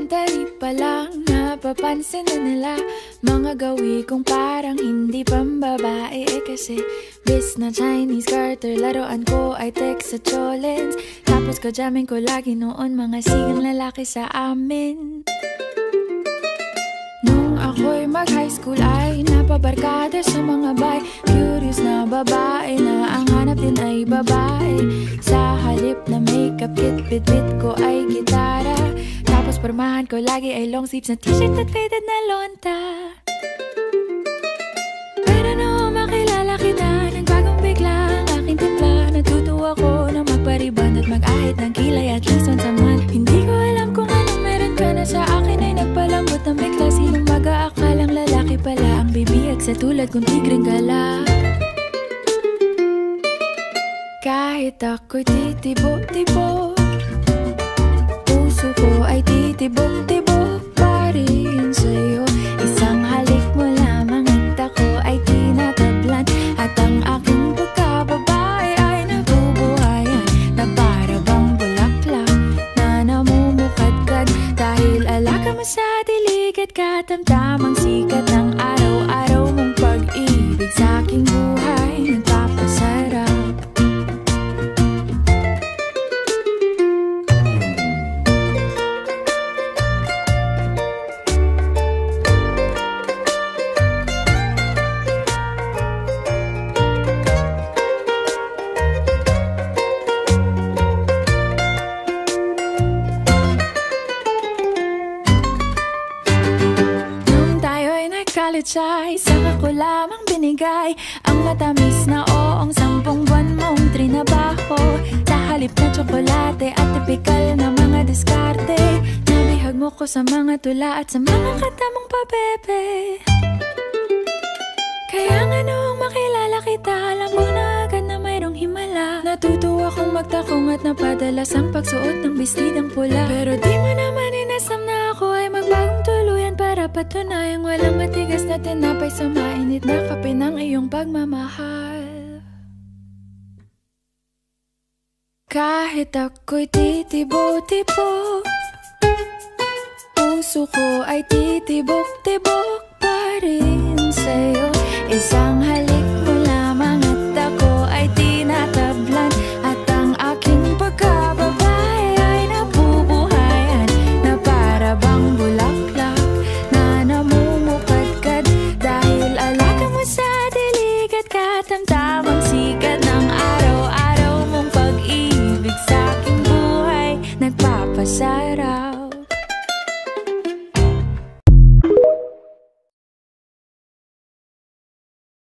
Sandali pa lang napapansin na nila mga gawi kong parang hindi pambabae. Kasi bis na Chinese garter, laruan ko ay text sa cholens. Tapos kajamin ko lagi noon mga sigang lalaki sa amin. Nung ako'y mag-high school ay napabarkada sa mga bay. Curious na babae na ang hanap din ay babae. Sa halip na makeup kit, bit-bit ko ay gitara. Tapos pormahan ko lagi ay long sleeves na t-shirt at faded na lonta. Pero nung makilala kita, nagbagong bigla ang aking timpla. Natutuwa ko na magpariband at mag-ahit ng kilay at least once a month. Hindi ko alam kung anong meron ka na sa akin ay nagpalambot ng bigla. Sinong mag-aakalang lalaki pala ang bibiyag sa tulad kong tigreng gala. Kahit ako'y titibok-tibok, puso ko ay titibok-tibok pa rin sa'yo. Isang halik mo lamang at ako ay tinatablan. At ang aking pagkababae ay nabubuhayan na para bang bulaklak na namumukadkad. Dahil alaga mo sa dilig at katamtamang sikat ng araw-araw mong pag-ibig sa aking buhay nagpapasarap. College ay saka ko lamang binigay ang matamis na oong 10 buwan mong trinabaho. Sa halip na tsokolate at tipikal na mga diskarte, nabihag mo ko sa mga tula at sa mga katamong pabebe. Kaya nga noong makilala kita, alam mo na agad na mayroong himala. Natutuwa kong magtakong at napadalas ang pagsuot ng bestidang pula. Pero di mo naman inasam na ako ay magbagong tuluyan para patunayang walang matigas na tinapay sa mainit na kape ng iyong pagmamahal. Kahit ako'y titibo-tibo, puso ko ay titibok-tibok pa rin sa'yo. Isang halik